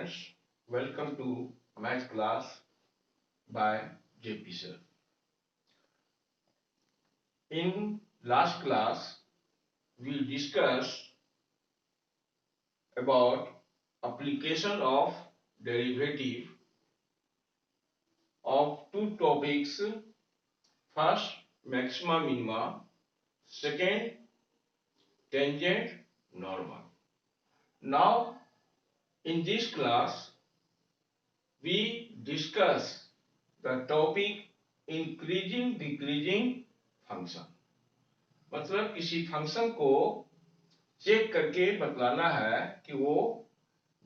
students, welcome to math class by JP sir. In last class, we discussed about application of derivative of two topics. First, maxima minima. Second, tangent normal. Now, in this class, we discuss the topic increasing decreasing function. मतलब किसी function को check करके बतलाना है कि वो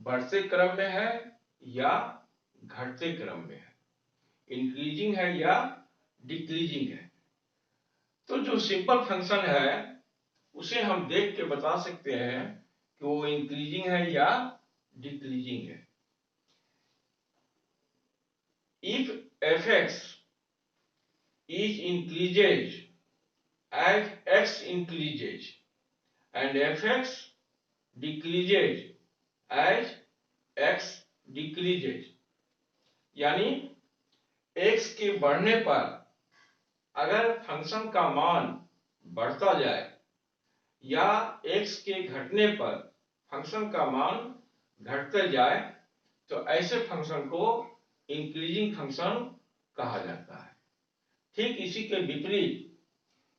बढ़ते क्रम में है या घटते क्रम में है, इंक्रीजिंग है या डिक्रीजिंग है. तो जो सिंपल फंक्शन है उसे हम देख के बता सकते हैं कि वो इंक्रीजिंग है या डिक्रीजिंग है. If f(x) is increases as x increases and f(x) decreases as x decreases, यानी x के बढ़ने पर अगर फंक्शन का मान बढ़ता जाए या x के घटने पर फंक्शन का मान घटते जाए तो ऐसे फंक्शन को इंक्रीजिंग फंक्शन कहा जाता है. ठीक इसी के विपरीत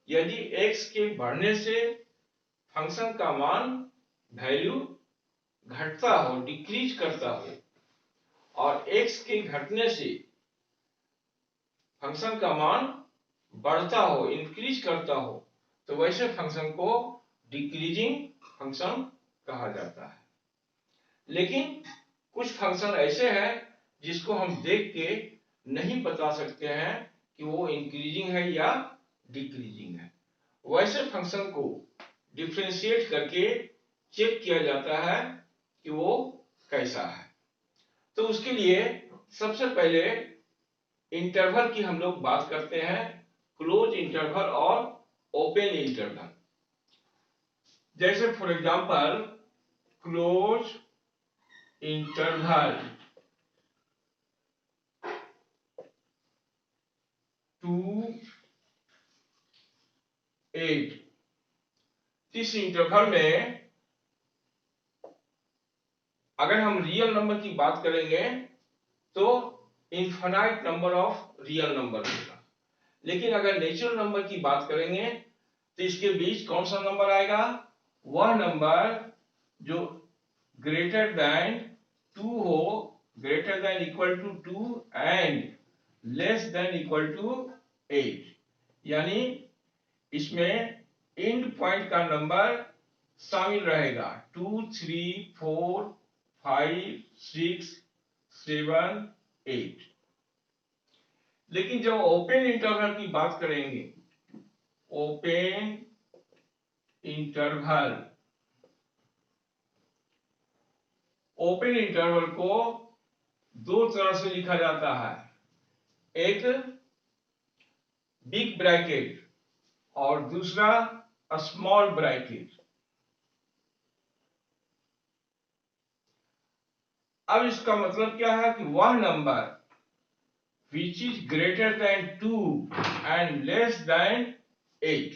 यदि x के बढ़ने से फंक्शन का मान वैल्यू घटता हो, डिक्रीज करता हो, और x के घटने से फंक्शन का मान बढ़ता हो, इंक्रीज करता हो, तो वैसे फंक्शन को डिक्रीजिंग फंक्शन कहा जाता है. लेकिन कुछ फंक्शन ऐसे हैं जिसको हम देख के नहीं बता सकते हैं कि वो इंक्रीजिंग है या डिक्रीजिंग है. वैसे फंक्शन को डिफरेंशिएट करके चेक किया जाता है कि वो कैसा है. तो उसके लिए सबसे पहले इंटरवल की हम लोग बात करते हैं, क्लोज इंटरवल और ओपन इंटरवल. जैसे फॉर एग्जांपल क्लोज इंटरवल 2 8. इस इंटरवल में अगर हम रियल नंबर की बात करेंगे तो infinite number of real number होगा. लेकिन अगर नेचुरल नंबर की बात करेंगे तो इसके बीच कौन सा नंबर आएगा? वह नंबर जो ग्रेटर देन 2 हो, greater than equal to 2 and less than equal to 8. यानी इसमें एंड पॉइंट का नंबर शामिल रहेगा 2 3 4 5 6 7 8. लेकिन जब ओपन इंटरवल की बात करेंगे, ओपन इंटरवल, ओपन इंटरवल को दो तरह से लिखा जाता है. एक बिग ब्रैकेट और दूसरा स्मॉल ब्रैकेट. अब इसका मतलब क्या है कि वह number which is greater than 2 and less than 8,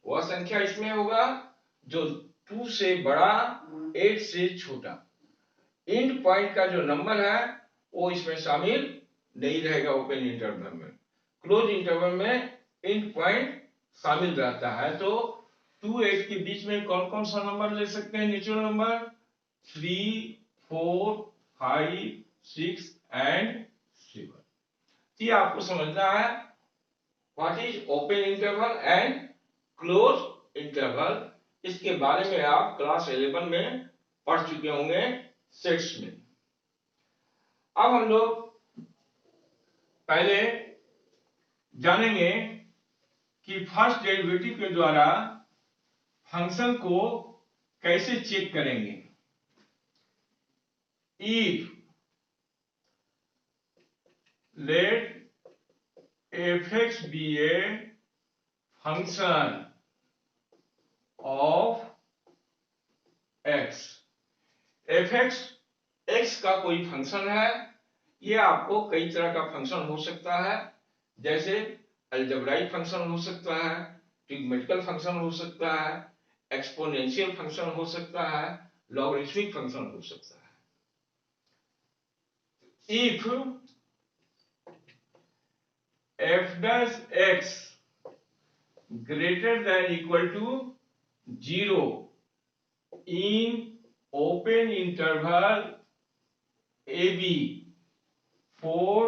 वह संख्या इसमें होगा जो 2 से बड़ा, 8 से छोटा. एंड पॉइंट का जो नंबर है वो इसमें शामिल नहीं रहेगा ओपन इंटरवल में. क्लोज इंटरवल में एंड पॉइंट शामिल रहता है. तो 2 8 के बीच में कौन कौन सा नंबर ले सकते हैं? Natural number 3 4 5 6 and 7. ये आपको समझना है what is open interval and close interval. इसके बारे में आप क्लास 11 में पढ़ चुके होंगे सेट्स में. अब हम लोग पहले जानेंगे कि फर्स्ट डेरिवेटिव के द्वारा फंक्शन को कैसे चेक करेंगे. If let f(x) be a function of x. f(x) x का कोई फंक्शन है, ये आपको कई तरह का फंक्शन हो सकता है, जैसे अलजेब्राइक फंक्शन हो सकता है, ट्रिग्मेटिकल फंक्शन हो सकता है, एक्सपोनेंशियल फंक्शन हो सकता है, लॉगरिथमिक फंक्शन हो सकता है। If f dash x greater than equal to 0 in open interval ab for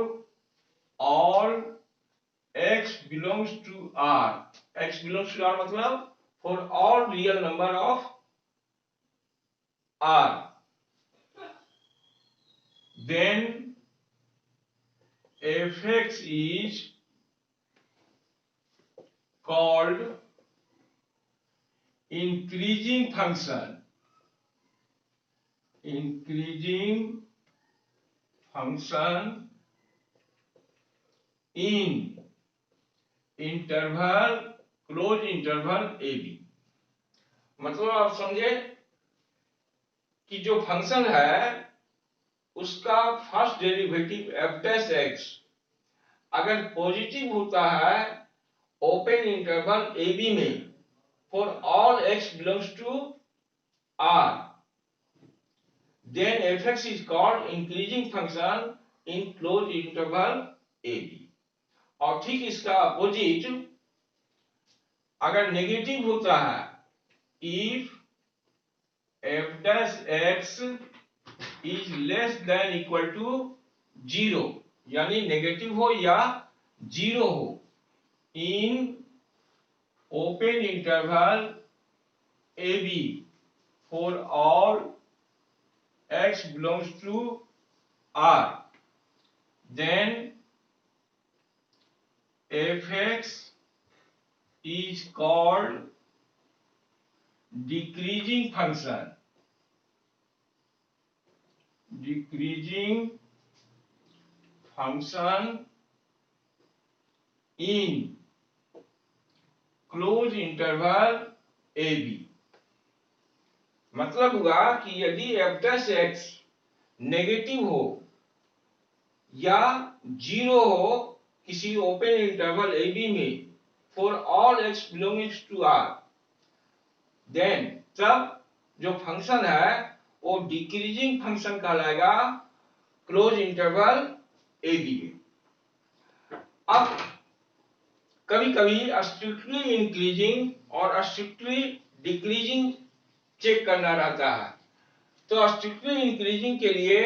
all x belongs to R, x belongs to R मतलब for all real number of R, then fx is called increasing function, increasing function in interval close interval ab। मतलब आप समझे कि जो function है उसका first derivative f dash x अगर positive होता है ओपन इंटरवल ab में for all x belongs to R, then fx is called increasing function in closed interval ab। और ठीक इसका अपोजिट अगर नेगेटिव होता है if f dash x is less than equal to 0, यानी नेगेटिव हो या 0 हो in open interval ab for all x belongs to R, then fx is called decreasing function, decreasing function in closed interval ab। मतलब हुआ कि यदि f dash x negative हो या 0 हो किसी ओपन इंटरवल ab में for all x belongings to R, then तब जो फंक्शन है वो डिक्रीजिंग फंक्शन कहलाएगा क्लोज इंटरवल ab में। अब कभी कभी स्ट्रिक्टली इंक्रीजिंग और स्ट्रिक्टली डिक्रीजिंग चेक करना रहता है, तो स्ट्रिक्टली इंक्रीजिंग के लिए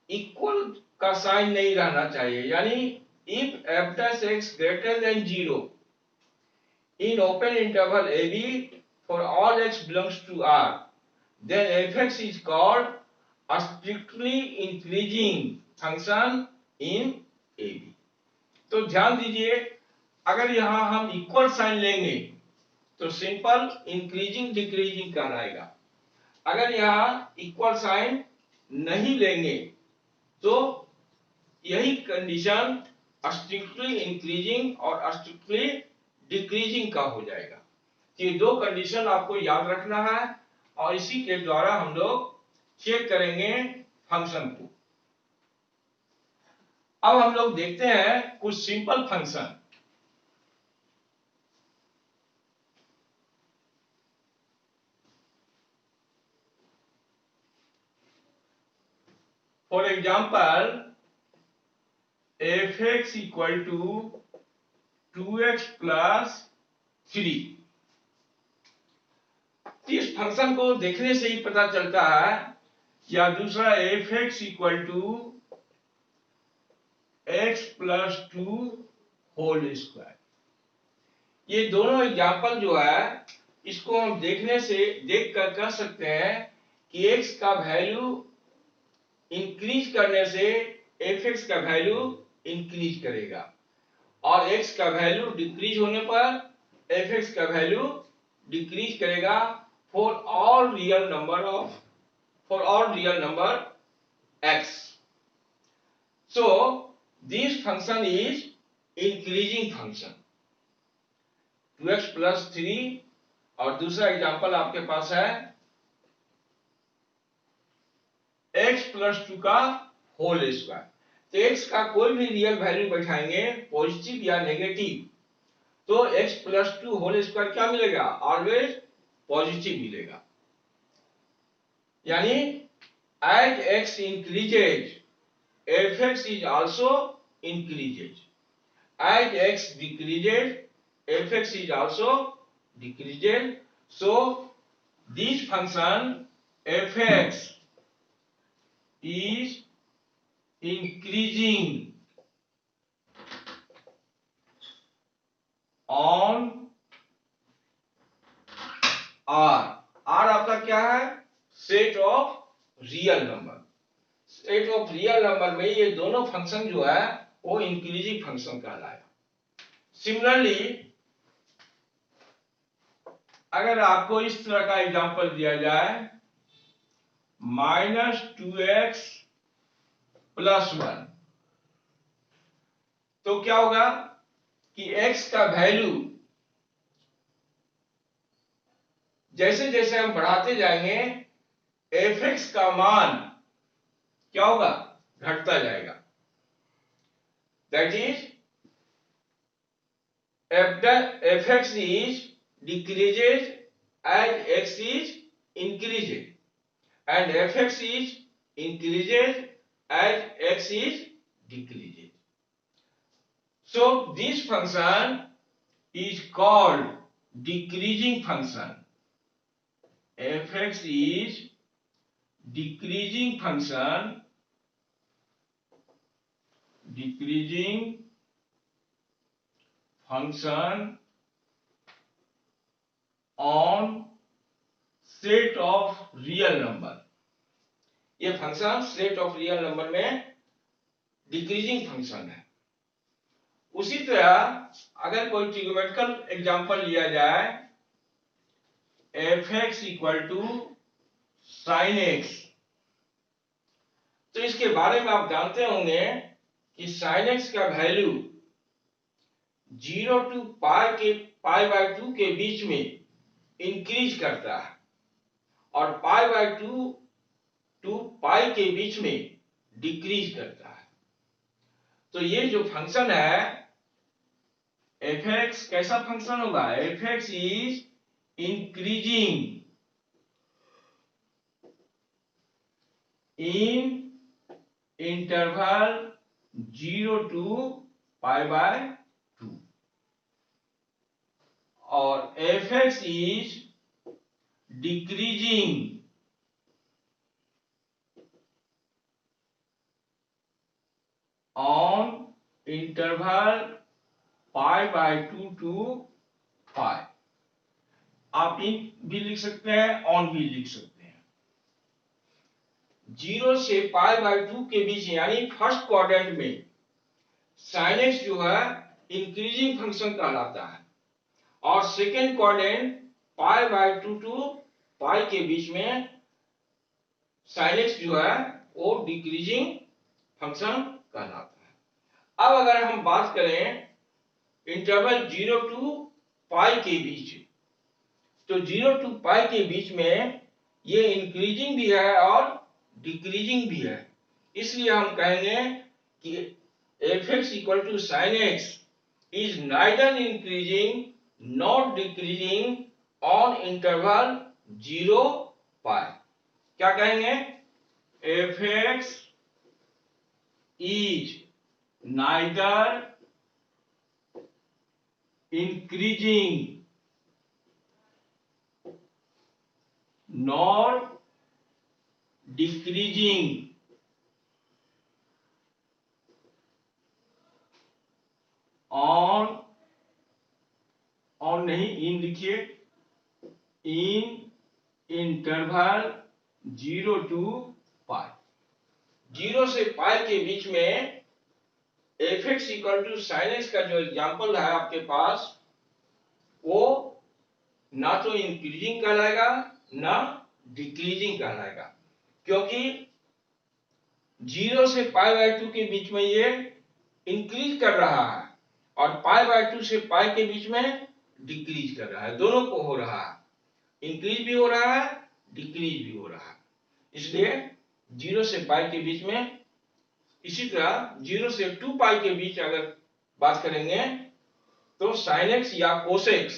इक्वल का साइन नहीं रहना चाहिए, यानी if f dash x greater than 0 in open interval ab for all x belongs to R, then fx is called a strictly increasing function in ab। तो ध्यान दीजिए अगर यहां हम इक्वल साइन लेंगे तो सिंपल इंक्रीजिंग डिक्रीजिंग कहलाएगा, अगर यहां इक्वल साइन नहीं लेंगे तो यही कंडीशन स्ट्रिक्टली इंक्रीजिंग और स्ट्रिक्टली डिक्रीजिंग का हो जाएगा। ये दो कंडीशन आपको याद रखना है और इसी के द्वारा हम लोग चेक करेंगे फंक्शन को। अब हम लोग देखते हैं कुछ simple function. For example fx equal to 2x plus 3। इस फंक्शन को देखने से ही पता चलता है, या दूसरा fx equal to x plus 2 whole square. ये दोनों एग्जाम्पल जो है इसको हम देखने से देख कर कह सकते हैं कि x का वैल्यू इंक्रीज करने से fx का वैल्यू इंक्रीज करेगा और x का वैल्यू डिक्रीज होने पर fx का वैल्यू डिक्रीज करेगा for all real number x। So this function is increasing function 2x plus 3। और दूसरा एग्जांपल आपके पास है x x+2 का होल स्क्वायर। तो x का कोई भी रियल वैल्यू बैठाएंगे पॉजिटिव या नेगेटिव, तो x+2 होल स्क्वायर क्या मिलेगा? ऑलवेज पॉजिटिव मिलेगा। यानी as x increases fx is also increases, as x decreases fx is also decreases. So this function fx is increasing on r। r आपका क्या है? Set of real number. Set of real number में ये दोनों function जो है वो increasing function कहलाएगा। सिमिलरली अगर आपको इस तरह का एग्जांपल दिया जाए -2x + 1, तो क्या होगा कि x का वैल्यू जैसे जैसे हम बढ़ाते जाएंगे fx का मान क्या होगा? घटता जाएगा। That is fx is decreases as x is increases and fx is increases as x is decreases. So this function is called decreasing function. Fx is decreasing function, decreasing function on set of real number। ये function set of real number में decreasing function है। उसी तरह अगर कोई trigonometrical example लिया जाए fx = sin x, तो इसके बारे में आप जानते होंगे कि sin x का वैल्यू 0 to π/2 के बीच में इंक्रीज करता है और π/2 to π के बीच में डिक्रीज करता है। तो ये जो फंक्शन है fx कैसा फंक्शन होगा? fx is increasing in interval 0 to π/2 और fx is decreasing on interval π/2 to π। आप इन भी लिख सकते हैं, ऑन भी लिख सकते हैं। 0 से π/2 के बीच यानी फर्स्ट क्वाड्रेंट में sin x जो है इंक्रीजिंग फंक्शन कहलाता है और सेकेंड क्वाड्रेंट π/2 to π के बीच में sin x जो है वो डिक्रीजिंग फंक्शन कहलाता है। अब अगर हम बात करें इंटरवल 0 to π के बीच, तो 0 to π के बीच में ये इंक्रीजिंग भी है और डिक्रीजिंग भी है। इसलिए हम कहेंगे कि fx = sin x is neither increasing nor decreasing on interval 0 π। क्या कहेंगे? fx is neither increasing nor decreasing on नहीं इन लिखिए, in interval 0 to π। 0 से π के बीच में fx = sin x का जो एग्जांपल है आपके पास वो ना तो इंक्रीजिंग कहलाएगा ना डिक्रीजिंग कहलाएगा, क्योंकि 0 से π/2 के बीच में ये इंक्रीज कर रहा है और π/2 से π के बीच में डिक्रीज कर रहा है। दोनों को हो रहा है, इंक्रीज भी हो रहा है, डिक्रीज भी हो रहा है। इसलिए 0 से पाई के बीच में। इसी तरह 0 से 2 पाई के बीच अगर बात करेंगे तो sin x या cos x,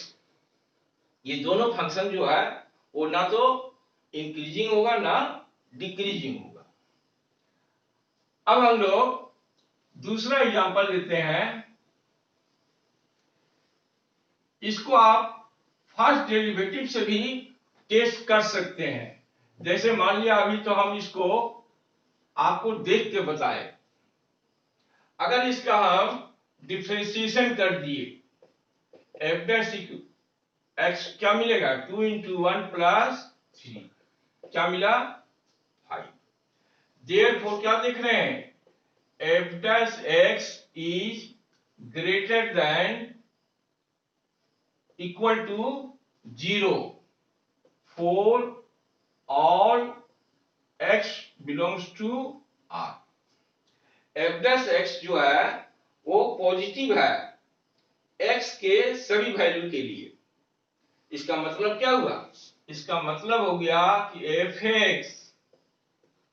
ये दोनों फंक्शन जो है वो ना तो इंक्रीजिंग होगा ना डिक्रीजिंग होगा। अब हम लोग दूसरा एग्जांपल लेते हैं। इसको आप फर्स्ट डेरिवेटिव से भी टेस्ट कर सकते हैं। जैसे मान लिया अभी तो हम इसको आपको देख के बताए, अगर इसका हम डिफरेंशिएशन कर दिए एफ डैश एक्स क्या मिलेगा 2 इंटू 1 प्लस 3 क्या मिला 5। देयरफॉर क्या देख रहे हैं f dash x is greater than equal to 0 for all x belongs to r। F dash x जो है वो पॉजिटिव है x के सभी वैल्यू के लिए। इसका मतलब क्या हुआ, इसका मतलब हो गया कि F x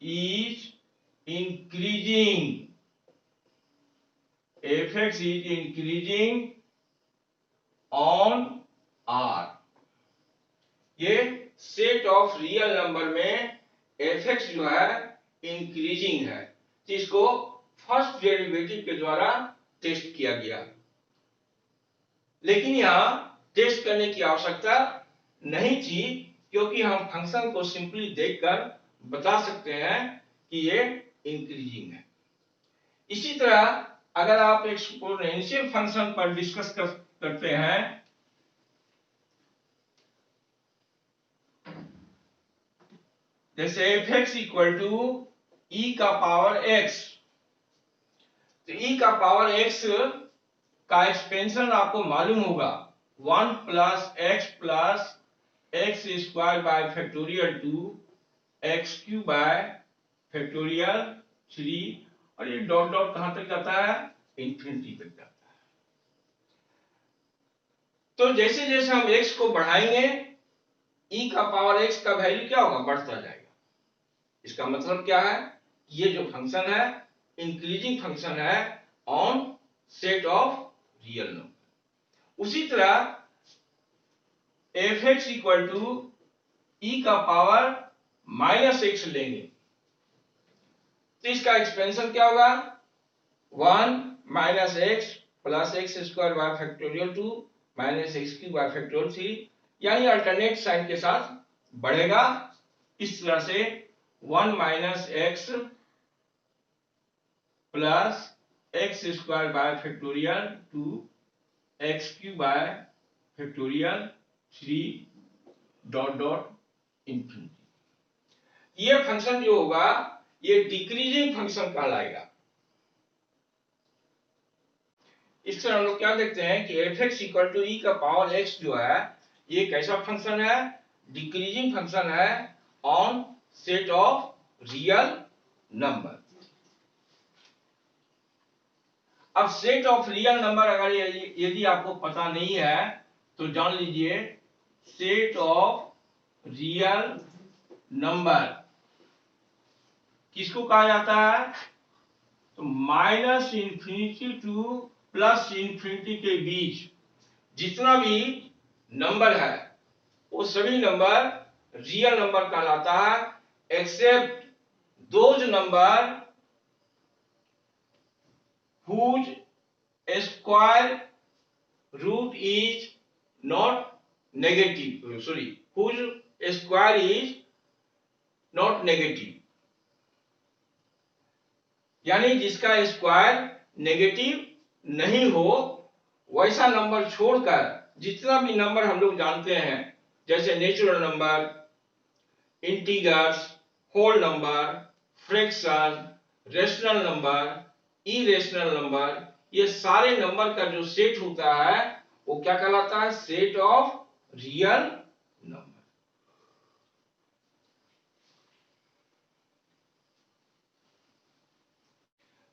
is increasing, F x is increasing on r। ये सेट ऑफ रियल नंबर में एफ एक्स जो है इंक्रीजिंग है, जिसको फर्स्ट डेरिवेटिव के द्वारा टेस्ट किया गया। लेकिन यहां टेस्ट करने की आवश्यकता नहीं थी, क्योंकि हम फंक्शन को सिंपली देखकर बता सकते हैं कि ये इंक्रीजिंग है। इसी तरह अगर आप एक्सपोनेंशियल फंक्शन पर डिस्कस करते हैं, जैसे एफ एक्स इक्वल टू ई का पावर एक्स, तो ई का पावर एक्स का एक्सपेंशन आपको मालूम होगा 1 plus x square by factorial 2 x cube by factorial 3, और ये डॉट डॉट कहां तक जाता है इंफिनिटी तक जाता है। तो जैसे जैसे हम x को बढ़ाएंगे e का पावर x का वैल्यू क्या होगा बढ़ता जाएगा। इसका मतलब क्या है, ये जो फंक्शन है इंक्रीजिंग फंक्शन है on set of real number. उसी तरह एफ एक्स इक्वल टू ई का पावर माइनस एक्स लेंगे तो इसका एक्सपेंशन क्या होगा 1 minus x plus x square by factorial 2 minus x cube by factorial 3, यानी अल्टरनेट साइन के साथ बढ़ेगा। इस तरह से 1 minus x plus x square by factorial 2 x cube by factorial 3 dot dot infinity. ये फंक्शन जो होगा ये डिक्रीजिंग फंक्शन कहलाएगा। इस तरह हम लोग क्या देखते हैं कि एफ एक्स इक्वल टू ई का पावर एक्स जो है ये कैसा फंक्शन है, डिक्रीजिंग फंक्शन है on set of real number. अब सेट ऑफ रियल नंबर अगर यदि आपको पता नहीं है तो जान लीजिए सेट ऑफ रियल नंबर किसको कहा जाता है, तो minus infinity two plus infinity के बीच जितना भी नंबर है वो सभी नंबर रियल नंबर कहलाता है, except those number whose square root is not negative, whose square is not negative, यानी जिसका स्क्वायर नेगेटिव नहीं हो वैसा नंबर छोड़कर जितना भी नंबर हम लोग जानते हैं जैसे natural number, integers, whole number, fraction, rational number, irrational number, ये सारे नंबर का जो सेट होता है वो क्या कहलाता है, सेट ऑफ रियल नंबर।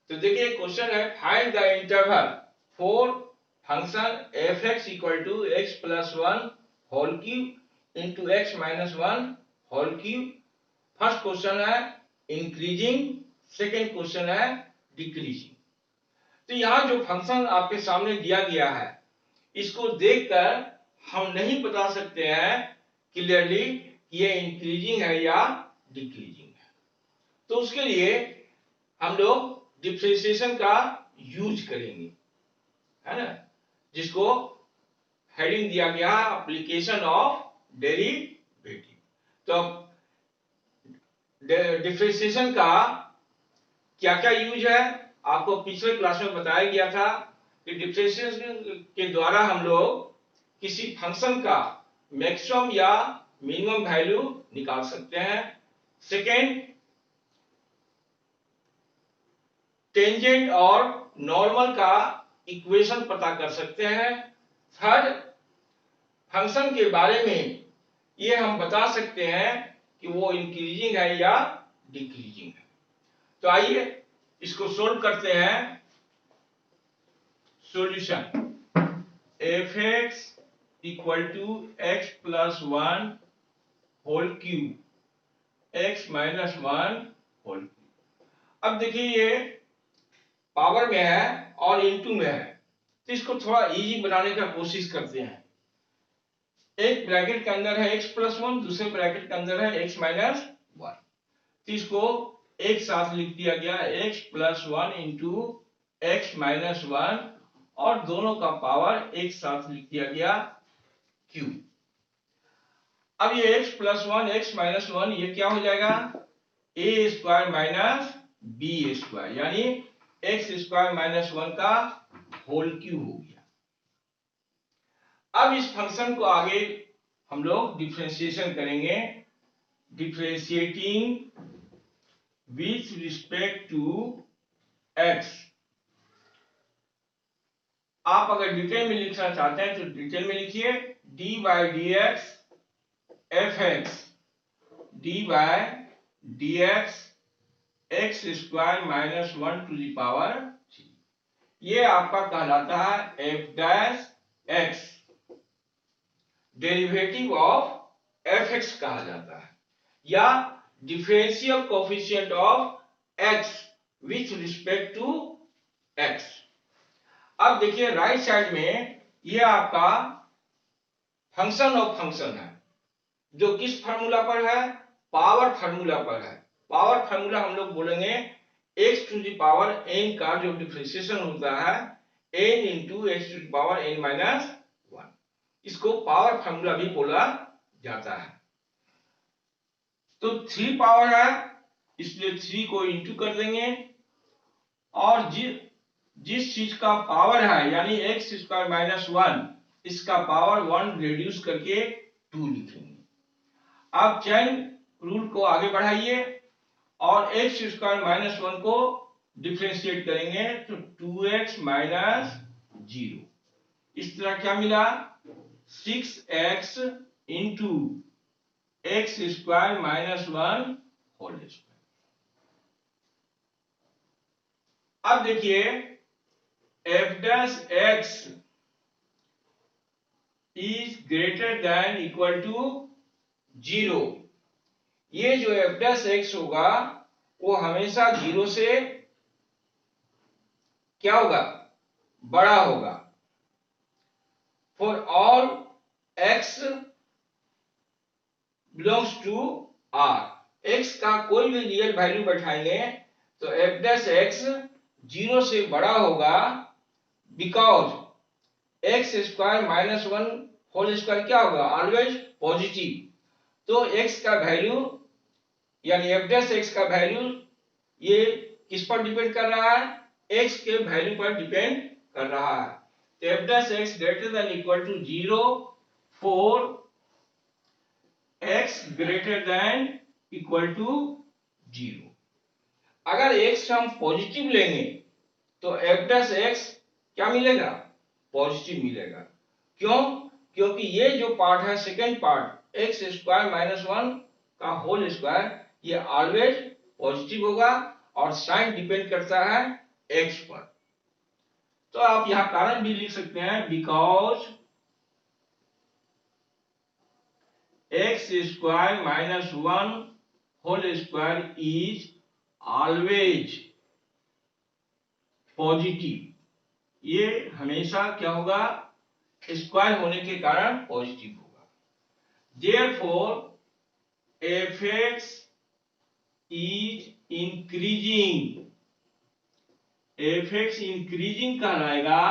तो देखिए क्वेश्चन है find the interval for function f x equal to x plus 1 whole cube into x minus 1 whole cube. First question है इंक्रीजिंग, सेकेंड क्वेश्चन है डिक्रीजिंग। तो यहाँ जो फंक्शन आपके सामने दिया गया है, इसको देखकर हम नहीं बता सकते हैं क्लियरली कि ये इंक्रीजिंग है या डिक्रीजिंग है। तो उसके लिए हम लोग डिफरेंशिएशन का यूज करेंगे, है ना, जिसको हेडिंग दिया गया है एप्लीकेशन ऑफ डेरिवेटिव। तो डिफरेंशिएशन का क्या क्या यूज है, आपको पिछले क्लास में बताया गया था कि डिफरेंशिएशन के द्वारा हम लोग किसी फंक्शन का मैक्सिमम या मिनिमम वैल्यू निकाल सकते हैं। सेकेंड, टेंजेंट और नॉर्मल का इक्वेशन पता कर सकते हैं। थर्ड, फंक्शन के बारे में ये हम बता सकते हैं कि वो इंक्रीजिंग है या डिक्रीजिंग है। तो आइए इसको सोल्व करते हैं। Solution f(x) equal to x plus 1 whole cube x minus 1 whole cube. अब देखिए ये पावर में है और इनटू में है, तो इसको थोड़ा इजी बनाने का कोशिश करते हैं। एक ब्रैकेट के अंदर है x प्लस 1, दूसरे ब्रैकेट के अंदर है x माइनस 1, तो इसको एक साथ लिख दिया गया x plus 1 into x minus 1, और दोनों का पावर एक साथ लिख दिया गया q। अब ये x प्लस 1 एक्स माइनस 1 ये क्या हो जाएगा, a square minus b square, यानी x स्क्वायर माइनस 1 का होल क्यूब हो गया। अब इस फंक्शन को आगे हम लोग डिफरेंशिएशन करेंगे। Differentiating with respect to x। आप अगर डिटेल में लिखना चाहते हैं तो डिटेल में लिखिए, d by d x f x d by d x x square minus 1 to the power 3। ये आपका कहलाता है f dash x, derivative of f x कहा जाता है, या differential coefficient of x with respect to x. अब देखिए राइट साइड में ये आपका फंक्शन ऑफ फंक्शन है, जो किस फार्मूला पर है, पावर फार्मूला पर है। पावर फार्मूला हम लोग बोलेंगे x to the power n का जो डिफरेंशिएशन होता है n into x to the power n minus 1, इसको पावर फार्मूला भी बोला जाता है। तो 3 पावर है, इसलिए 3 को इंटू कर देंगे, और जिस चीज का पावर है यानी एक्स स्क्वायर माइनस 1, इसका पावर 1 रिड्यूस करके 2 लिखेंगे। आप चेन रूल को आगे बढ़ाइए और एक्स स्क्वायर माइनस 1 को डिफरेंशिएट करेंगे तो 2x माइनस 0। इस तरह क्या मिला, 6x into x square minus 1 whole square. अब देखिए f dash x is greater than equal to 0। ये जो एफ डैश एक्स होगा वो हमेशा 0 से क्या होगा, बड़ा होगा। For all x belongs to R, x का कोई भी रियल वैल्यू बैठाएंगे तो एफ डैश एक्स 0 से बड़ा होगा, because x square minus 1 whole square क्या होगा, ऑलवेज पॉजिटिव। तो एक्स का वैल्यू यानी एफ डैश एक्स का वैल्यू ये किस पर डिपेंड कर रहा है, एक्स के वैल्यू पर डिपेंड कर रहा है। तो f dash x greater than equal to 0 for x greater than equal to 0। अगर एक्स हम पॉजिटिव लेंगे तो एफ डैश एक्स क्या मिलेगा, पॉजिटिव मिलेगा। क्यों, क्योंकि ये जो पार्ट है second part x square minus 1 का होल स्क्वायर, ये ऑलवेज पॉजिटिव होगा और साइन डिपेंड करता है एक्स पर। तो आप यहां कारण भी लिख सकते हैं, because x square minus 1 whole square is always positive, ये हमेशा क्या होगा, स्क्वायर होने के कारण पॉजिटिव होगा। देयरफॉर एफ(x) इज इंक्रीजिंग, एफ(x) इंक्रीजिंग कहलाएगा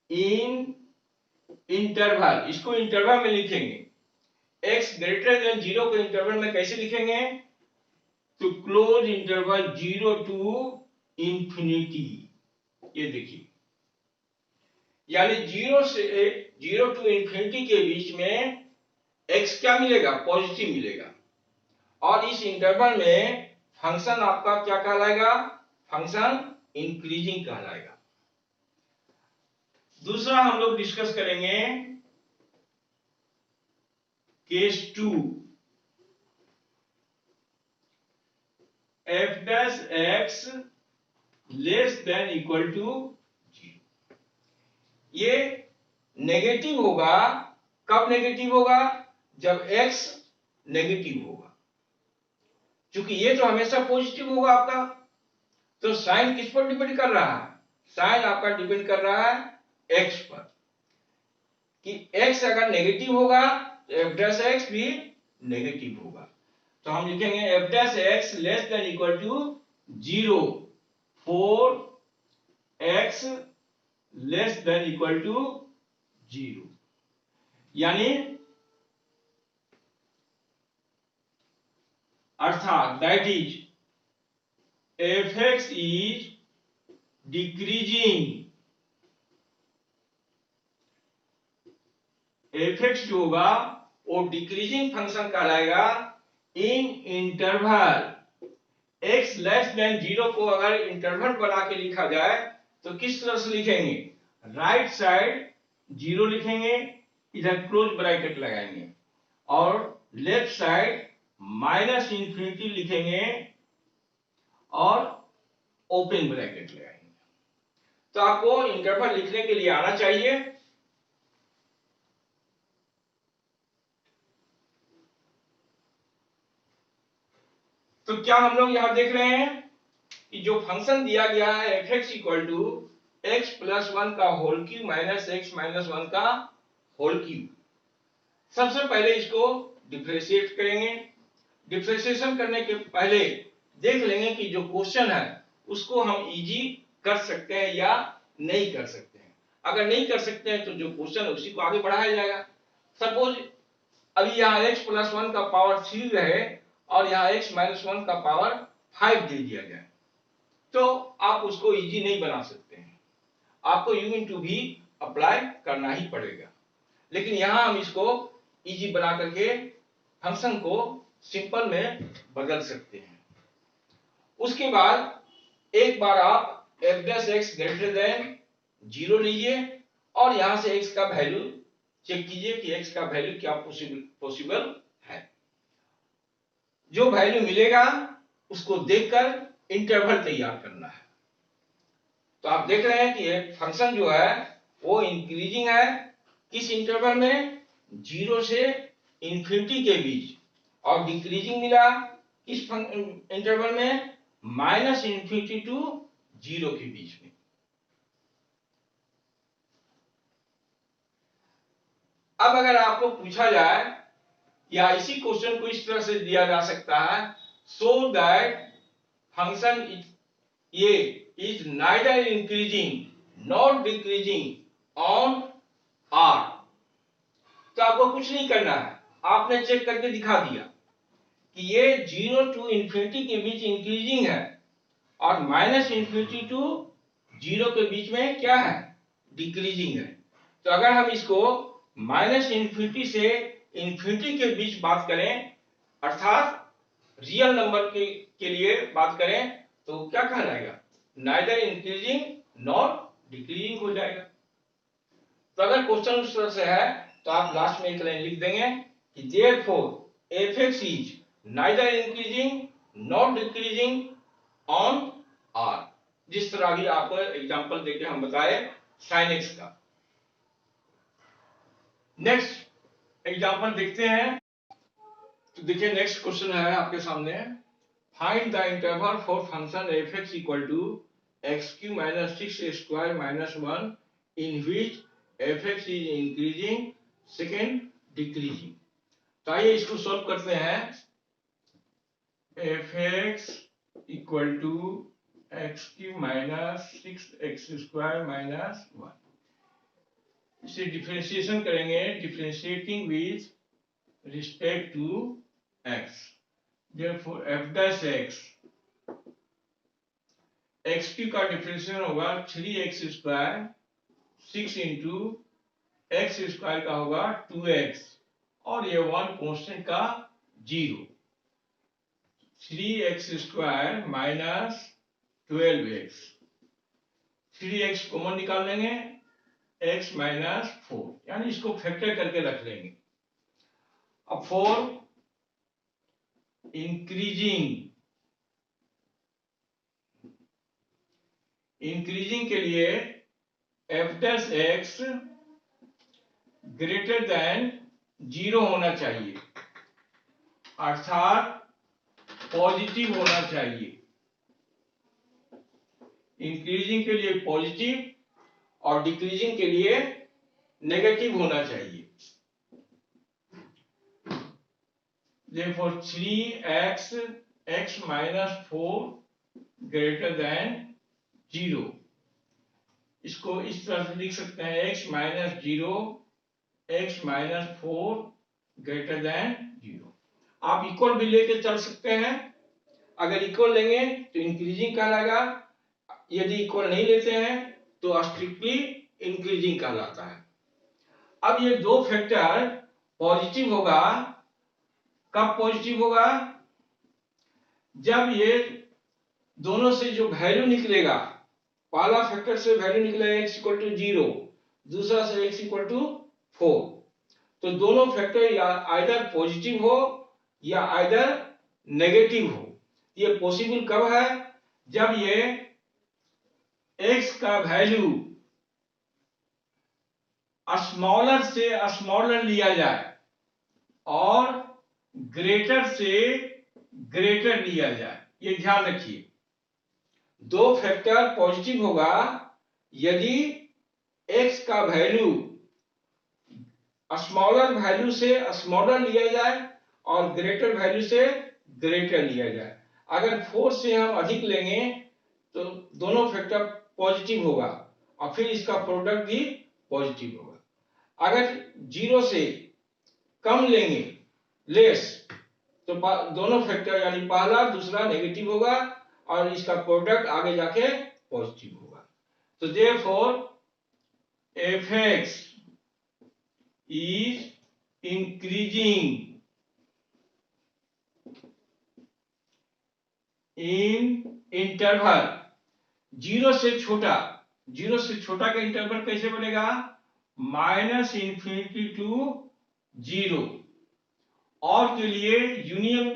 इन इंटरवल, इसको इंटरवल में लिखेंगे। x ग्रेटर देन 0 को इंटरवल में कैसे लिखेंगे, तो क्लोज इंटरवल 0 टू इंफिनिटी, ये देखिए, यानी 0 टू इंफिनिटी के बीच में x क्या मिलेगा, पॉजिटिव मिलेगा। और इस इंटरवल में फंक्शन आपका क्या कहलाएगा, फंक्शन इंक्रीजिंग कहलाएगा। दूसरा हम लोग डिस्कस करेंगे case 2, f(x) less than equal to 0। ये नेगेटिव होगा, कब नेगेटिव होगा, जब x नेगेटिव होगा। क्योंकि ये तो हमेशा पॉजिटिव होगा आपका, तो साइन किस पर डिपेंड कर रहा है, साइन आपका डिपेंड कर रहा है x पर, कि x अगर नेगेटिव होगा तो f(x) भी नेगेटिव होगा। तो हम लिखेंगे f(x) less than equal to 0 for x less than equal to 0, यानी अर्थात that is f(x) is decreasing, f(x) जो होगा वो डिक्रीजिंग फंक्शन कहलाएगा इन इंटरवल x लेस देन 0 को अगर इंटरवल बना के लिखा जाए तो किस तरह से लिखेंगे, राइट साइड 0 लिखेंगे, इधर क्लोज ब्रैकेट लगाएंगे, और लेफ्ट साइड -इंफिनिटी लिखेंगे और ओपन ब्रैकेट लगाएंगे। तो आपको इंटरवल लिखने के लिए आना चाहिए। तो क्या हम लोग यहां देख रहे हैं कि जो फंक्शन दिया गया है f(x) इक्वल टू x+1 का होल क्यूब माइनस x-1 का होल क्यूब, सबसे पहले इसको डिफरेंशिएट करेंगे। डिफरेंशिएशन करने के पहले देख लेंगे कि जो क्वेश्चन है उसको हम इजी कर सकते हैं या नहीं कर सकते हैं। अगर नहीं कर सकते हैं तो जो क्वेश्चन है उसी को आगे बढ़ाया जाएगा। सपोज अभी यहाँ x+1 का पावर 3 रहे और यहाँ x-1 का पावर 5 दे दिया जाए, तो आप उसको इजी नहीं बना सकते हैं, आपको u इंटू भी अप्लाई करना ही पड़ेगा। लेकिन यहां हम इसको इजी बना करके फंक्शन को सिंपल में बदल सकते हैं। उसके बाद एक बार आप f(x) ग्रेटर देन 0 लीजिए और यहां से x का वैल्यू चेक कीजिए कि x का वैल्यू क्या पॉसिबल है। जो वैल्यू मिलेगा उसको देखकर इंटरवल तैयार करना है। तो आप देख रहे हैं कि फंक्शन जो है वो इंक्रीजिंग है, किस इंटरवल में, 0 से इंफिनिटी के बीच, और डिक्रीजिंग मिला किस इंटरवल में, -इंफिनिटी टू 0 के बीच में। अब अगर आपको पूछा जाए या इसी क्वेश्चन को इस तरह से दिया जा सकता है, सो दैट फंक्शन ये is neither increasing not decreasing on r, तो आपको कुछ नहीं करना है, आपने चेक करके दिखा दिया कि ये 0 टू इंफिनिटी के बीच इंक्रीजिंग है और -इंफिनिटी टू 0 के बीच में क्या है, डिक्रीजिंग है। तो अगर हम इसको -इंफिनिटी से इंफिनिटी के बीच बात करें, अर्थात रियल नंबर के लिए बात करें, तो क्या कहलाएगा, नाइदर इंक्रीजिंग नॉट डिक्रीजिंग हो जाएगा। तो अगर क्वेश्चन उस तरह से है तो आप लास्ट में एक लाइन लिख देंगे कि therefore f(x) is neither increasing not decreasing on r, जिस तरह भी आपको एग्जांपल देके हम बताए sin x का। नेक्स्ट एग्जांपल देखते हैं। तो देखिए नेक्स्ट क्वेश्चन है आपके सामने, Find the interval for function f(x) equal to x³ minus 6 square minus 1 in which f(x) is increasing, second decreasing. तो आइए इसको सॉल्व करते हैं। f(x) equal to x³ minus 6x square minus 1, इसे डिफरेंशिएशन करेंगे, differentiating with respect to x। Therefore f dash x, x³ का differentiation होगा 3x square, 6 into x square का होगा 2x, और ये 1 कांस्टेंट का 0, 3x square minus 12x, 3x common निकाल लेंगे, x माइनस 4, यानी इसको फैक्टर करके रख लेंगे। अब 4 इंक्रीजिंग के लिए f dash x greater than 0 होना चाहिए, अर्थात पॉजिटिव होना चाहिए। इंक्रीजिंग के लिए पॉजिटिव और डिक्रीजिंग के लिए नेगेटिव होना चाहिए। Therefore 3x x minus 4 greater than 0, इसको इस तरह से लिख सकते हैं x minus 0 x minus 4 greater than 0। आप इक्वल भी लेके चल सकते हैं, अगर इक्वल लेंगे तो इंक्रीजिंग कहलाएगा, यदि इक्वल नहीं लेते हैं तो स्ट्रिक्टली इंक्रीजिंग कहलाता है। अब ये दो फैक्टर पॉजिटिव होगा, कब पॉजिटिव होगा? जब ये दोनों से जो वैल्यू निकलेगा, पहला फैक्टर से वैल्यू निकलेगा x इक्वल टू 0, दूसरा से x इक्वल टू 4, तो दोनों फैक्टर या आइदर पॉजिटिव हो या आइदर नेगेटिव हो। ये पॉसिबल कब है? जब ये x का वैल्यू स्मॉलर से स्मॉलर लिया जाए और ग्रेटर से ग्रेटर लिया जाए। ये ध्यान रखिए, दो फैक्टर पॉजिटिव होगा यदि x का वैल्यू स्मॉलर वैल्यू से स्मॉलर लिया जाए और ग्रेटर वैल्यू से ग्रेटर लिया जाए। अगर 4 से हम अधिक लेंगे तो दोनों फैक्टर पॉजिटिव होगा और फिर इसका प्रोडक्ट भी पॉजिटिव होगा। अगर 0 से कम लेंगे, लेस, तो दोनों फैक्टर यानी पहला दूसरा नेगेटिव होगा और इसका प्रोडक्ट आगे जाके पॉजिटिव होगा। तो therefore f(x) is increasing in interval 0 से छोटा। 0 से छोटा का इंटरवल कैसे बनेगा? -∞ टू 0, और के लिए यूनियन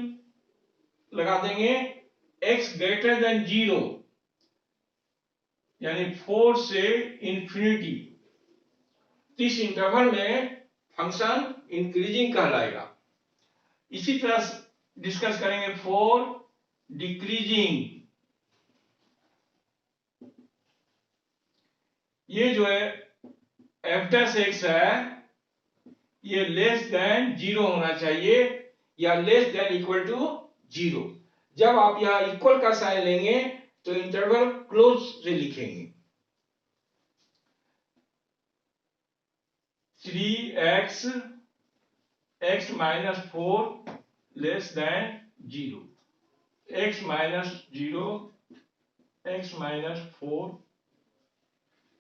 लगा देंगे x ग्रेटर देन 0, यानी 4 से इंफिनिटी। इस इंटरवल में फंक्शन इंक्रीजिंग कहलाएगा। इसी तरह डिस्कस करेंगे फॉर डिक्रीजिंग। ये जो है f डैश x है, ये लेस देन 0 होना चाहिए या लेस देन इक्वल टू 0। जब आप यहां इक्वल का साइन लेंगे तो इंटरवल क्लोज से लिखेंगे। 3x x minus 4 less than 0, x minus 0 x minus 4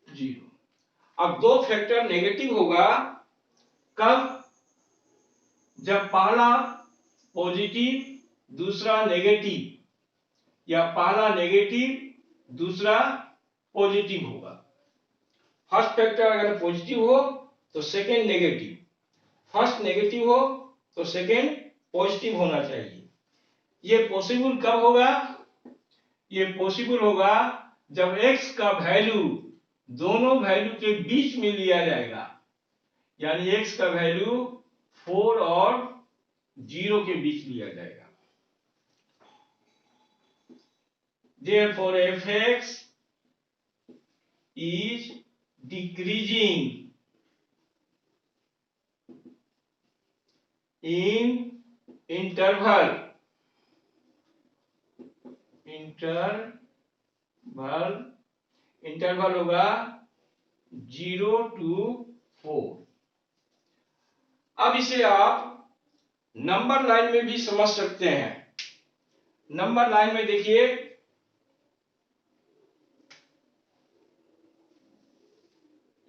0। अब दो फैक्टर नेगेटिव होगा कब? जब पहला पॉजिटिव दूसरा नेगेटिव या पहला नेगेटिव दूसरा पॉजिटिव होगा। फर्स्ट फैक्टर अगर पॉजिटिव हो तो सेकेंड नेगेटिव, फर्स्ट नेगेटिव हो तो सेकेंड पॉजिटिव होना चाहिए। ये पॉसिबल कब होगा? ये पॉसिबल होगा जब x का वैल्यू दोनों वैल्यू के बीच में लिया जाएगा, यानी x का वैल्यू 4 और 0 के बीच लिया जाएगा। therefore fx is decreasing in interval होगा 0 to 4। अब इसे आप नंबर लाइन में भी समझ सकते हैं। नंबर लाइन में देखिए,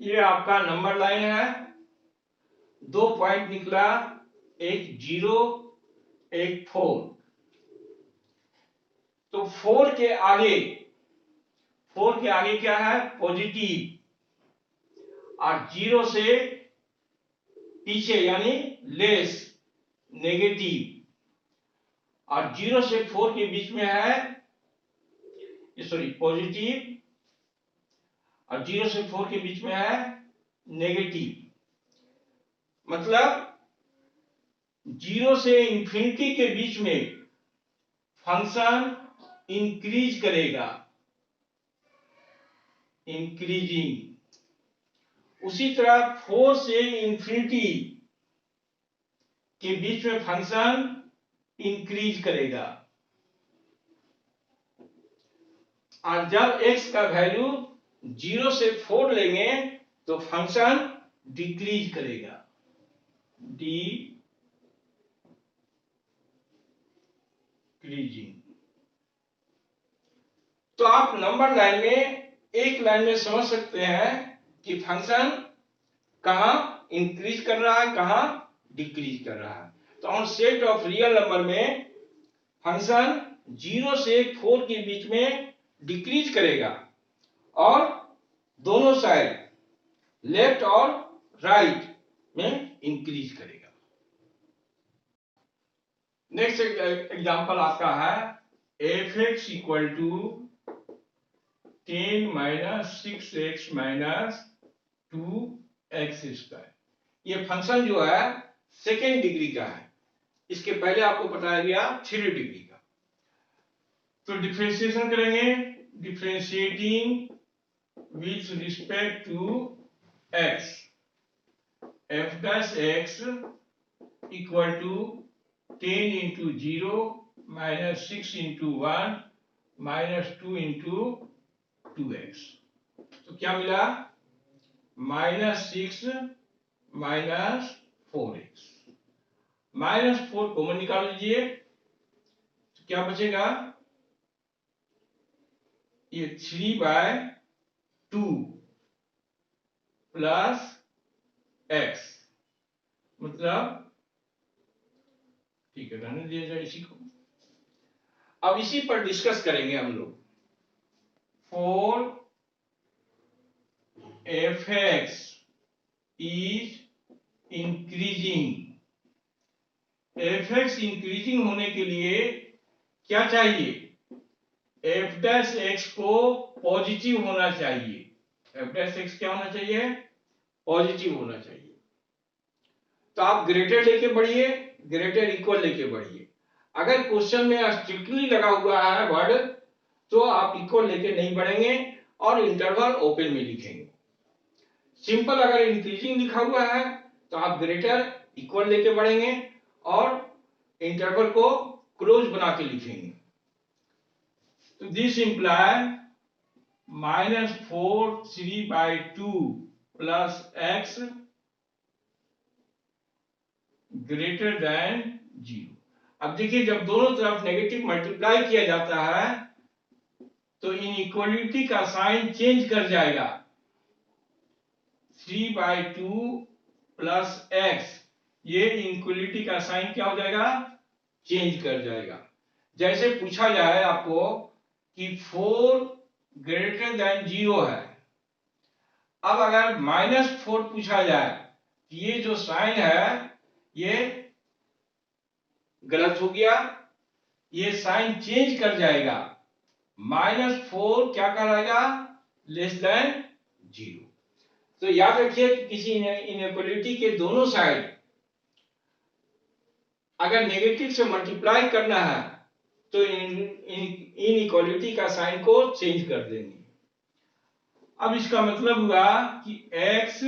ये आपका नंबर लाइन है, 2 पॉइंट निकला, एक 0 एक 4। तो 4 के आगे क्या है? पॉजिटिव। और 0 से पीछे यानी लेस, नेगेटिव। और 0 से 4 के बीच में है पॉजिटिव, और 0 से 4 के बीच में है नेगेटिव। मतलब 0 से इंफिनिटी के बीच में फंक्शन इंक्रीज करेगा, इंक्रीजिंग। उसी तरह 4 से इंफिनिटी के बीच में फंक्शन इंक्रीज करेगा। और जब x का वैल्यू 0 से 4 लेंगे तो फंक्शन डिक्रीज करेगा, डिक्रीजिंग। तो आप नंबर लाइन में एक लाइन में समझ सकते हैं कि फंक्शन कहां इंक्रीज कर रहा है, कहां डिक्रीज कर रहा है। तो on set of real number में फंक्शन 0 से 4 के बीच में डिक्रीज करेगा और दोनों साइड लेफ्ट और राइट में इंक्रीज करेगा। नेक्स्ट एग्जांपल आपका है fx equal to 10 minus 6x minus 2x square. ये फंक्शन जो है सेकेंड डिग्री का है, इसके पहले आपको बताया गया 3 डिग्री का। तो डिफरेंशिएशन करेंगे, differentiating with respect to x, f dash x equal to 10 into 0 minus 6 into 1 minus 2 into 2x। तो क्या मिला? -6 माइनस 4x। -4 कॉमन निकाल लीजिए, तो क्या बचेगा? ये 3/2 प्लस x, मतलब ठीक है, रहने दिया जाए इसी को। अब इसी पर डिस्कस करेंगे हम लोग। 4 fx is increasing। fx increasing होने के लिए क्या चाहिए? f डैश x को पॉजिटिव होना चाहिए। f डैश x क्या होना चाहिए? पॉजिटिव होना चाहिए। तो आप ग्रेटर लेके बढ़िए, ग्रेटर इक्वल लेके बढ़िए। अगर क्वेश्चन में स्ट्रिक्टली लगा हुआ है वर्ड, तो आप इक्वल लेके नहीं बढ़ेंगे और इंटरवल ओपन में लिखेंगे। सिंपल अगर इंक्रीजिंग लिखा हुआ है तो आप ग्रेटर इक्वल लेके बढ़ेंगे और इंटरवल को क्लोज बना के लिखेंगे। तो this imply -4 3/2 plus x greater than 0। अब देखिए, जब दोनों तरफ नेगेटिव मल्टीप्लाई किया जाता है तो इनइक्वालिटी का साइन चेंज कर जाएगा। 3/2 प्लस x, ये इनइक्वालिटी का साइन क्या हो जाएगा? चेंज कर जाएगा। जैसे पूछा जाए आपको कि 4 ग्रेटर देन 0 है, अब अगर -4 पूछा जाए, ये जो साइन है ये गलत हो गया, ये साइन चेंज कर जाएगा। -4 क्या कराएगा? Less than 0। तो याद रखिए कि किसी इनइक्वालिटी के दोनों साइड अगर नेगेटिव से मल्टीप्लाई करना है तो इनइक्वालिटी का साइन को चेंज कर देंगे। अब इसका मतलब हुआ कि x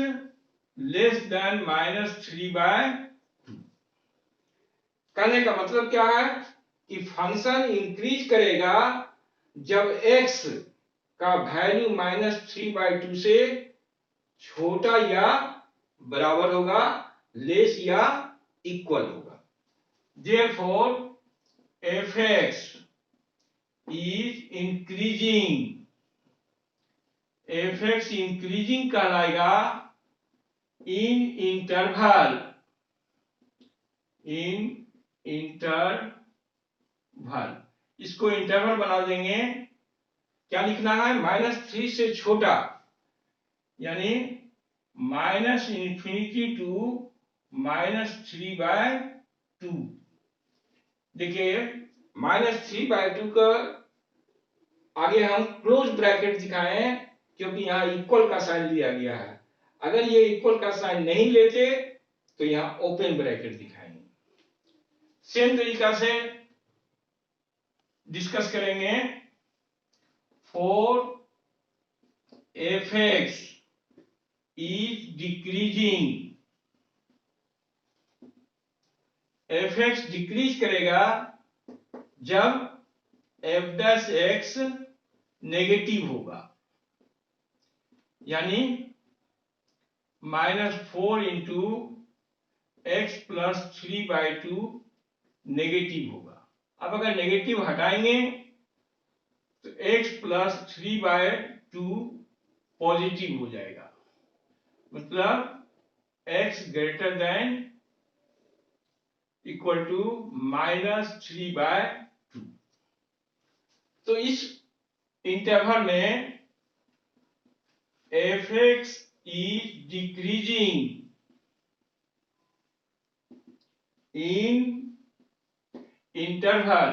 लेस देन -3/2। कहने का मतलब क्या है कि फंक्शन इंक्रीज करेगा जब x का वैल्यू -3/2 से छोटा या बराबर होगा, लेस या इक्वल होगा। Therefore f(x) is increasing। f(x) increasing कहलाएगा इन इंटरवल इसको इंटरवल बना देंगे। क्या लिखना है? -3 से छोटा, यानी -∞ टू -3/2। देखिए -3/2 का आगे हम क्लोज ब्रैकेट दिखाएं क्योंकि यहाँ इक्वल का साइन लिया गया है। अगर ये इक्वल का साइन नहीं लेते तो यहाँ ओपन ब्रैकेट दिखाएंगे। सेम तरीका से डिस्कस करेंगे। For f(x) is decreasing, f(x) decrease करेगा जब f'(x) नेगेटिव होगा, यानी -4 इंटू x + 3/2 नेगेटिव होगा। अब अगर नेगेटिव हटाएंगे तो x + 3/2 पॉजिटिव हो जाएगा, मतलब x > इक्वल टू -3/2। तो इस इंटरवल में f(x) is decreasing in interval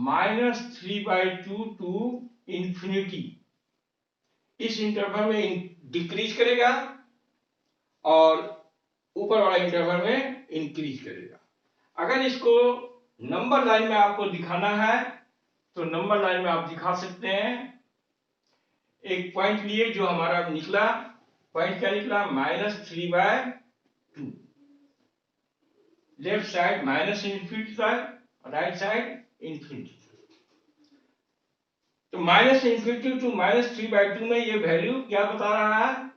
-3/2 to infinity। इस इंटरवल में डिक्रीज करेगा और ऊपर वाला इंटरवल में इंक्रीज करेगा। अगर इसको नंबर लाइन में आपको दिखाना है तो नंबर लाइन में आप दिखा सकते हैं। एक पॉइंट लिए जो हमारा निकला, पॉइंट क्या निकला? -3/2। लेफ्ट साइड -∞ था, राइट साइड इंफिनिटी। तो -∞ टू -3/2 में ये वैल्यू क्या बता रहा है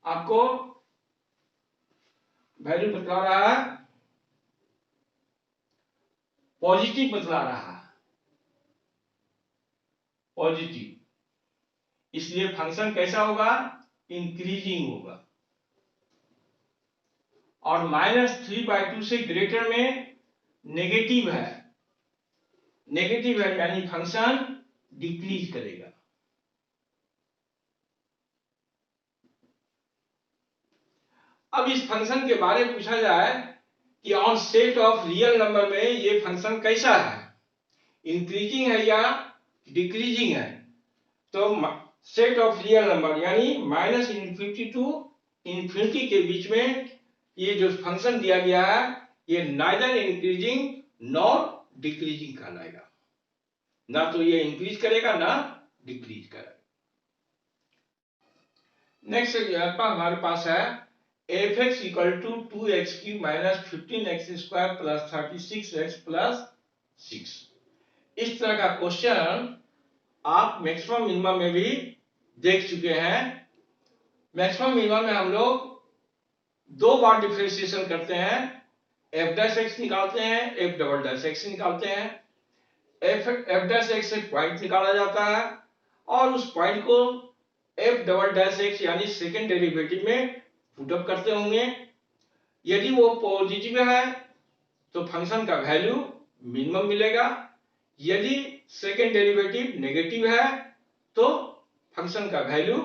आपको? वैल्यू बता रहा है पॉजिटिव, बतला रहा है पॉजिटिव। इसलिए फंक्शन कैसा होगा? इंक्रीजिंग होगा। और -3/2 से ग्रेटर में नेगेटिव है, यानी फंक्शन डिक्रीज करेगा। अब इस फंक्शन के बारे में पूछा जाए कि on set of real number में ये फंक्शन कैसा है, इंक्रीजिंग है या डिक्रीजिंग है? तो सेट ऑफ रियल नंबर यानी -∞ टू इंफिनिटी के बीच में ये जो फंक्शन दिया गया है ये नाइदर इंक्रीजिंग नॉर डिक्रीजिंग कहलाएगा। ना तो ये इंक्रीज करेगा ना डिक्रीज करेगा। नेक्स्ट एग्जांपल हमारे पास है f(x) = 2x³ - 15x² + 36x + 6। इस तरह का क्वेश्चन आप मैक्सिमम मिनिमम में भी देख चुके हैं। मैक्सिमम मिनिमम में हम लोग दो बार डिफरेंशिएशन करते हैं, f'(x) निकालते हैं, f'(x) निकालते हैं। f'(x) से पॉइंट निकाला जाता है और उस पॉइंट को f'(x) यानी सेकंड डेरिवेटिव में पुट अप करते होंगे। यदि वो पॉजिटिव है तो फंक्शन का वैल्यू मिनिमम मिलेगा, यदि सेकंड डेरिवेटिव नेगेटिव है तो फंक्शन का वैल्यू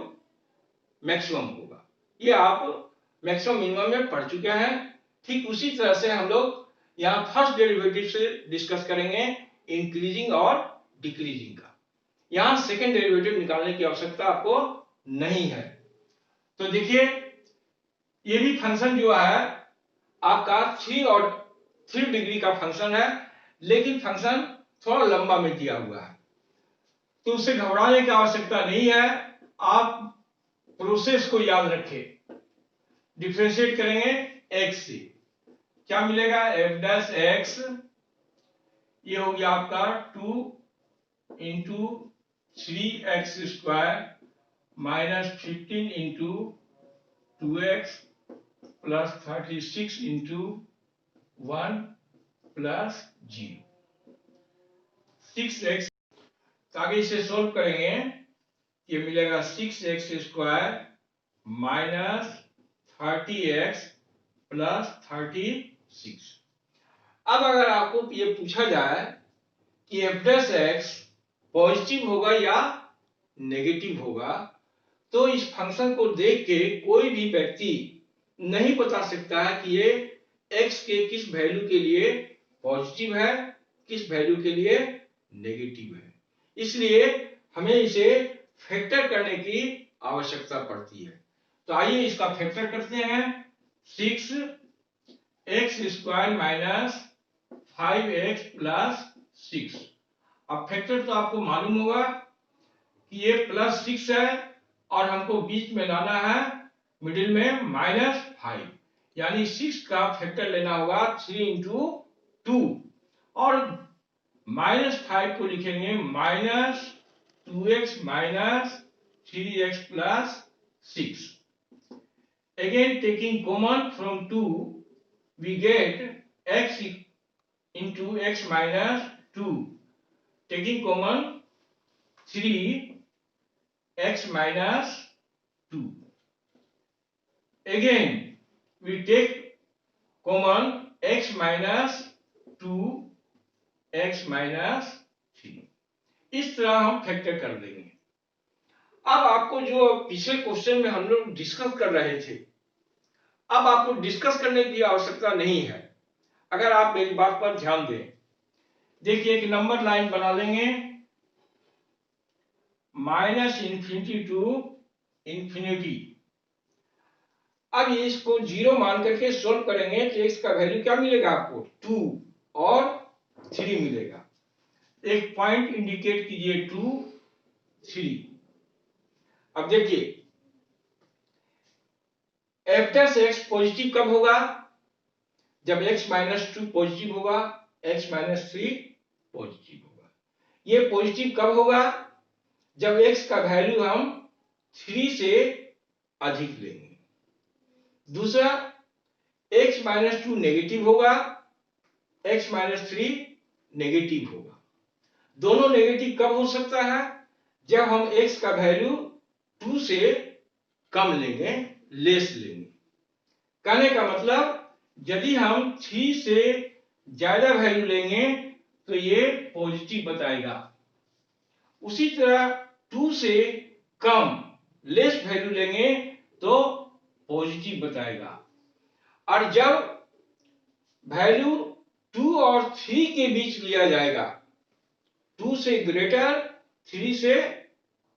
मैक्सिमम होगा। ये आप मैक्सिमम मिनिमम में पढ़ चुके हैं। ठीक उसी तरह से हम लोग यहाँ फर्स्ट डेरिवेटिव से डिस्कस करेंगे इंक्रीजिंग और डिक्रीजिंग का। यहाँ सेकंड डेरिवेटिव निकालने की आवश्यकता आपको नहीं है। तो देखिए ये भी फंक्शन जो है आपका 3 डिग्री का फंक्शन है, लेकिन फंक्शन थोड़ा लंबा में दिया हुआ है, तो उससे घबराने की आवश्यकता नहीं है। आप प्रोसेस को याद रखें। डिफरेंशिएट करेंगे x से, क्या मिलेगा, एफ डैश एक्स, ये हो गया आपका 2 into 3x² minus 15 into 2x plus 36 into 1 plus 0, 6x। आगे इसे सोल्व करेंगे, ये मिलेगा 6x² माइनस 30x प्लस 36। अब अगर आपको ये पूछा जाए कि एफ डैश एक्स पॉजिटिव होगा या नेगेटिव होगा, तो इस फंक्शन को देख के कोई भी व्यक्ति नहीं बता सकता है कि ये x के किस वैल्यू के लिए पॉजिटिव है, किस वैल्यू के लिए नेगेटिव है। इसलिए हमें इसे फैक्टर करने की आवश्यकता पड़ती है। तो आइए इसका फैक्टर करते हैं। 6x² minus 5x plus 6। अब फैक्टर तो आपको मालूम होगा कि ये प्लस 6 है और हमको बीच में लाना है मिडिल में -5, यानी 6 का फैक्टर लेना होगा 3 इंटू 2 और -5 को लिखेंगे -2x minus 3x plus 6। Again taking common from 2 we get x into x minus 2, taking common 3x minus 2. Again we take common x minus 2 x minus 3। इस तरह हम फैक्टर कर देंगे। अब आपको जो पिछले क्वेश्चन में हम लोग डिस्कस कर रहे थे, अब आपको डिस्कस करने की आवश्यकता नहीं है अगर आप मेरी बात पर ध्यान दें। देखिए एक नंबर लाइन बना लेंगे, -∞ टू इंफिनिटी। अब इसको 0 मान करके सोल्व करेंगे तो x का वैल्यू क्या मिलेगा आपको, 2 और 3 मिलेगा। एक पॉइंट इंडिकेट कीजिए 2 3। अब देखिए एफ डैश एक्स पॉजिटिव कब होगा, जब x माइनस 2 पॉजिटिव होगा, x माइनस 3 पॉजिटिव होगा। ये पॉजिटिव कब होगा, जब x का वैल्यू हम 3 से अधिक लेंगे। दूसरा x माइनस 2 नेगेटिव होगा, x माइनस 3 नेगेटिव होगा। दोनों नेगेटिव कब हो सकता है, जब हम x का वैल्यू 2 से कम लेंगे, लेस लेंगे। कहने का मतलब यदि हम 3 से ज्यादा वैल्यू लेंगे तो ये पॉजिटिव बताएगा। उसी तरह 2 से कम लेस वैल्यू लेंगे तो पॉजिटिव बताएगा। और जब वैल्यू 2 और 3 के बीच लिया जाएगा, 2 से ग्रेटर 3 से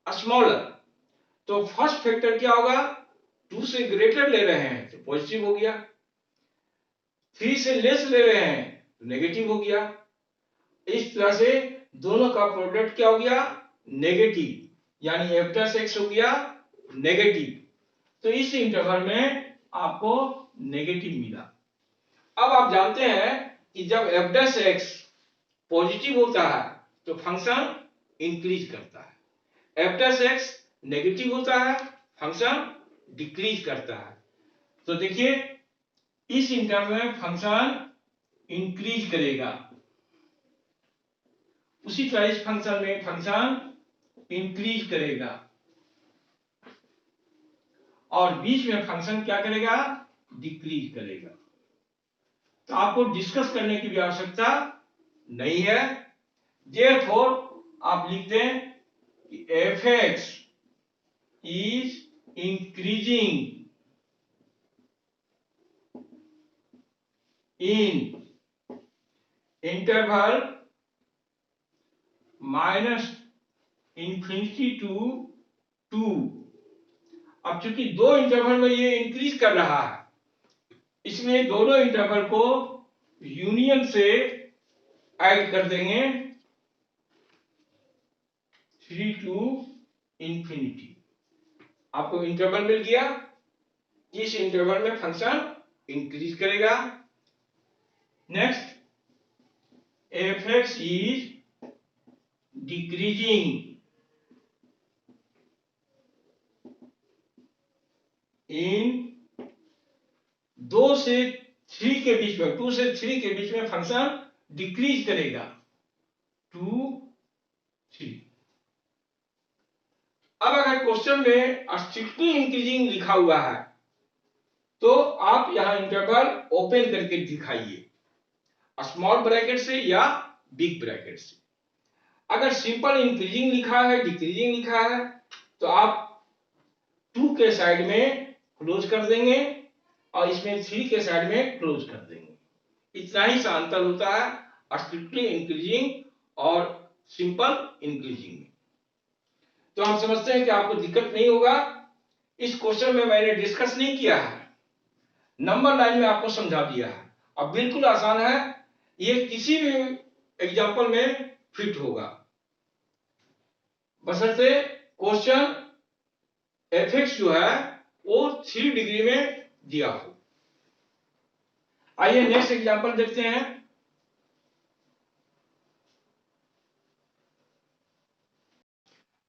स्मॉलर, तो फर्स्ट फैक्टर क्या होगा, 2 से ग्रेटर ले रहे हैं तो पॉजिटिव हो गया, 3 से लेस ले रहे हैं तो नेगेटिव हो गया। इस तरह से दोनों का प्रोडक्ट क्या हो गया, नेगेटिव, यानी एफ डैश एक्स हो गया नेगेटिव। तो इस इंटरवल में आपको नेगेटिव मिला। अब आप जानते हैं कि जब एफ डैश एक्स पॉजिटिव होता है तो फंक्शन इंक्रीज करता है, एफ डैश एक्स नेगेटिव होता है फंक्शन डिक्रीज करता है। तो देखिए इस इंटरवल में फंक्शन इंक्रीज करेगा, उसी तरह इस फंक्शन में फंक्शन इंक्रीज करेगा और बीच में फंक्शन क्या करेगा, डिक्रीज करेगा। तो आपको डिस्कस करने की भी आवश्यकता नहीं है। देयरफॉर आप लिख दें कि F x is increasing in interval -∞ to 2। अब चूंकि दो इंटरवल में ये इंक्रीज कर रहा है, इसलिए दोनों इंटरवल को यूनियन से ऐड कर देंगे 3 टू इंफिनिटी। आपको इंटरवल मिल गया, इस इंटरवल में फंक्शन इंक्रीज करेगा। Next, F x is decreasing in 2 से 3 के बीच में, 2 से 3 के बीच में फंक्शन डिक्रीज करेगा 2 3। अब अगर क्वेश्चन में स्ट्रिक्टली इंक्रीजिंग लिखा हुआ है तो आप यहां इंटरवल ओपन करके दिखाइए, स्मॉल ब्रैकेट से या बिग ब्रैकेट से। अगर सिंपल इंक्रीजिंग लिखा है, डिक्रीजिंग लिखा है, तो आप 2 के साइड में क्लोज कर देंगे और इसमें 3 के साइड में क्लोज कर देंगे। इतना ही सा अंतर होता है स्ट्रिक्टली इंक्रीजिंग और सिंपल इंक्रीजिंग में। तो हम समझते हैं कि आपको दिक्कत नहीं होगा। इस क्वेश्चन में मैंने डिस्कस नहीं किया है, नंबर लाइन में आपको समझा दिया है। अब बिल्कुल आसान है, ये किसी भी एग्जांपल में फिट होगा, बशर्ते क्वेश्चन एफ एक्स जो है वो 3 डिग्री में दिया हो। आइए नेक्स्ट एग्जांपल देखते हैं।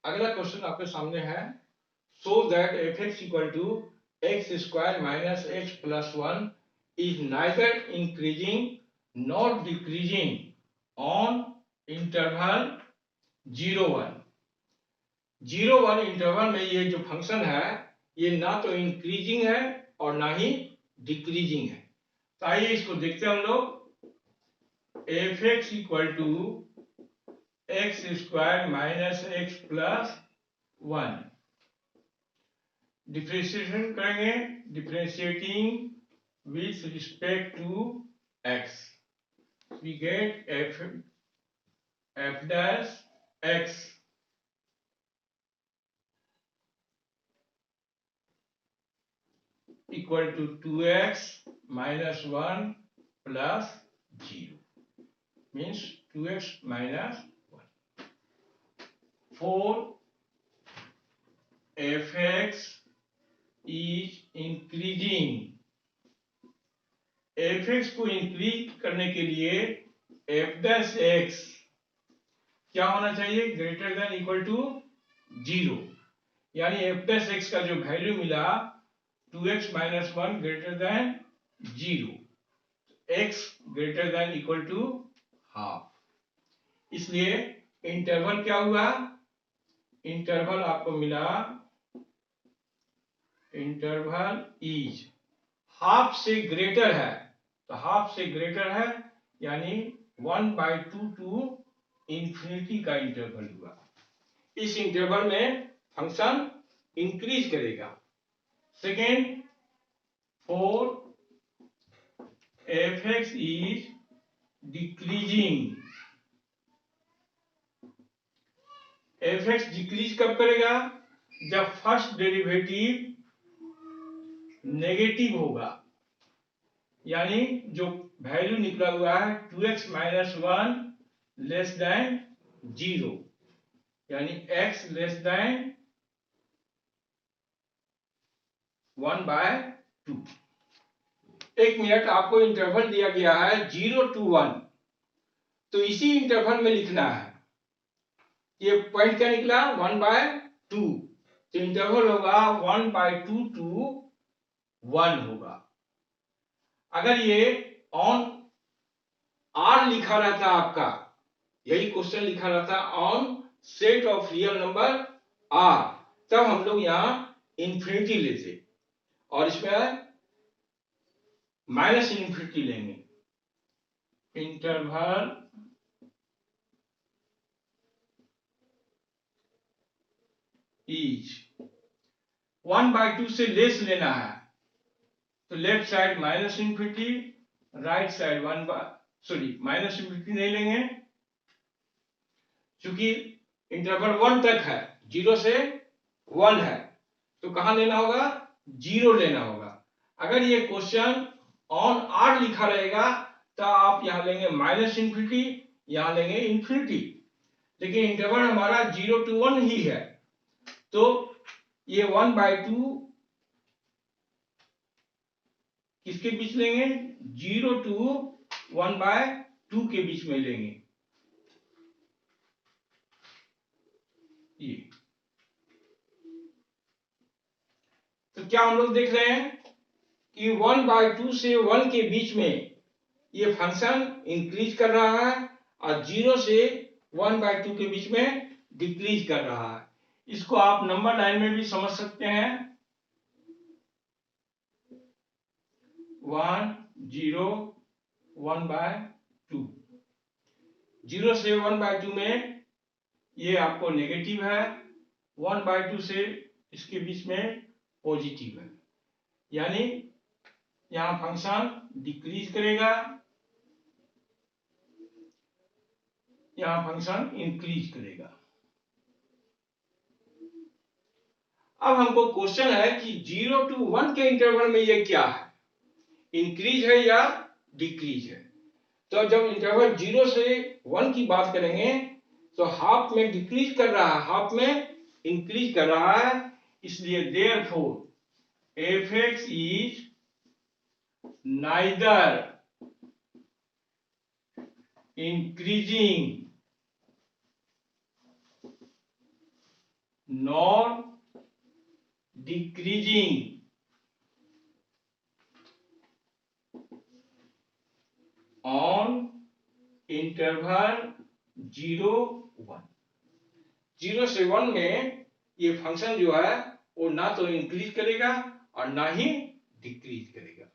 अगला क्वेश्चन आपके सामने है, so that f x equal to x square minus x plus 1 is neither increasing not decreasing on interval 0 1। 0 1 interval में ये जो फंक्शन है ये ना तो इंक्रीजिंग है और ना ही डिक्रीजिंग है। तो आइए इसको देखते हैं हम लोग। F x equal to x square minus x plus 1, differentiation करेंगे, differentiating with respect to X, we get F dash X equal to 2x minus 1 plus 0 means 2x minus 1. 4 fx is increasing। fx को increase करने के लिए f dash x क्या होना चाहिए, greater than equal to 0, यानी f dash x का जो वैल्यू मिला 2x minus 1 greater than 0, x greater than equal to half. इसलिए इंटरवल क्या हुआ, इंटरवल आपको मिला, इंटरवल इज हाफ से ग्रेटर है, तो हाफ से ग्रेटर है यानी 1/2 टू इंफिनिटी का इंटरवल हुआ। इस इंटरवल में फंक्शन इंक्रीज करेगा। Second, 4 fx is decreasing। fx decrease कब करेगा, जब फर्स्ट डेरिवेटिव नेगेटिव होगा, यानी जो वैल्यू निकला हुआ है 2x minus 1 लेस देन 0, यानी x लेस देन 1/2। 1 मिनट, आपको इंटरवल दिया गया है 0 to 1, तो इसी इंटरवल में लिखना है। ये पॉइंट क्या निकला 1/2, तो इंटरवल होगा 1/2 to 1 होगा। अगर ये ऑन आर लिखा रहता आपका, यही क्वेश्चन लिखा रहता on set of real number R, तब हम लोग यहां इंफिनिटी लेते और इसमें माइनस इंफिनिटी लेंगे। इंटरवल इज 1/2 से लेस लेना है, तो left side minus infinity, right side minus infinity नहीं लेंगे, क्योंकि इंटरवल 1 तक है, 0 से 1 है, तो कहां लेना होगा, 0 लेना होगा। अगर ये क्वेश्चन ऑन आर लिखा रहेगा तो आप यहां लेंगे माइनस इंफिनिटी, यहां लेंगे इंफिनिटी। लेकिन इंटरवल हमारा 0 to 1 ही है, तो ये 1/2 किसके बीच लेंगे? 0 to 1/2 के बीच में लेंगे। ये तो क्या हम लोग देख रहे हैं कि 1/2 से 1 के बीच में ये फंक्शन इंक्रीज कर रहा है और 0 से 1/2 के बीच में डिक्रीज कर रहा है। इसको आप नंबर लाइन में भी समझ सकते हैं, 1 0 1/2। 0 से 1/2 में ये आपको नेगेटिव है, 1/2 से इसके बीच में पॉजिटिव है, यानी यहां फंक्शन डिक्रीज करेगा, यहां फंक्शन इंक्रीज करेगा। अब हमको क्वेश्चन है कि 0 to 1 के इंटरवल में ये क्या है, इंक्रीज है या डिक्रीज है? तो जब इंटरवल 0 से 1 की बात करेंगे तो हाफ में डिक्रीज कर रहा है, हाफ में इंक्रीज कर रहा है, इसलिए therefore f(x) is neither increasing nor decreasing on interval 0 1। 0 से 1 में ये फंक्शन जो है वो ना तो इंक्रीज करेगा और ना ही डिक्रीज करेगा।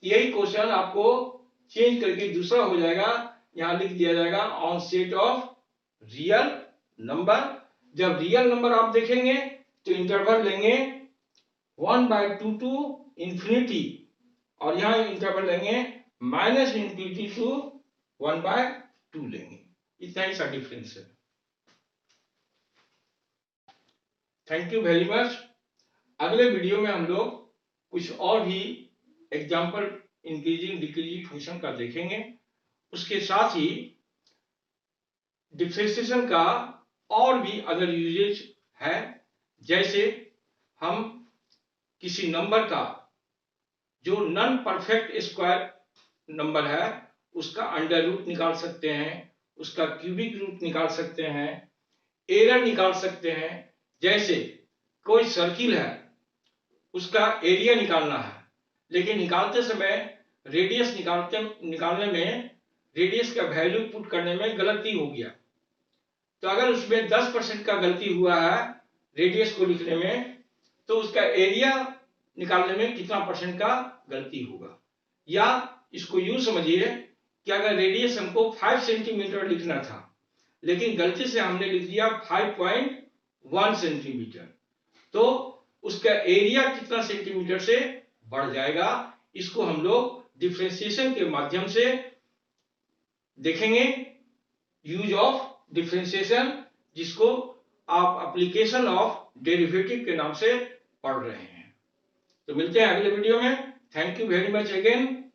यही क्वेश्चन आपको चेंज करके दूसरा हो जाएगा, यहां लिख दिया जाएगा on set of real number. जब रियल नंबर आप देखेंगे तो इंटरवल लेंगे 1/2 टू इंफिनिटी और यहां इंटरवल लेंगे -∞ टू 1/2 लेंगे। इतना ही सा डिफरेंस है। Thank you very much. अगले वीडियो में हम लोग कुछ और भी एग्जाम्पल इंक्रीजिंग डिक्रीजिंग फंक्शन का देखेंगे। उसके साथ ही डिफरेंशिएशन का और भी अदर यूजेज है, जैसे हम किसी नंबर का जो नॉन परफेक्ट स्क्वायर नंबर है उसका अंडर रूट निकाल सकते हैं, उसका क्यूबिक रूट निकाल सकते हैं, एरर निकाल सकते हैं। जैसे कोई सर्किल है, उसका एरिया निकालना है, लेकिन निकालते समय रेडियस निकालने में रेडियस का वैल्यू पुट करने में गलती हो गया, तो अगर उसमें 10% का गलती हुआ है रेडियस को लिखने में, तो उसका एरिया निकालने में कितना परसेंट का गलती होगा। या इसको यूं समझिए कि अगर रेडियस हमको 5 सेंटीमीटर लिखना था, लेकिन गलती से हमने लिख दिया 5.1 सेंटीमीटर, तो उसका एरिया कितना सेंटीमीटर से बढ़ जाएगा। इसको हम लोग डिफरेंशिएशन के माध्यम से देखेंगे, यूज ऑफ डिफरेंशिएशन, जिसको आप एप्लीकेशन ऑफ डेरिवेटिव के नाम से पढ़ रहे हैं। तो मिलते हैं अगले वीडियो में। Thank you very much again.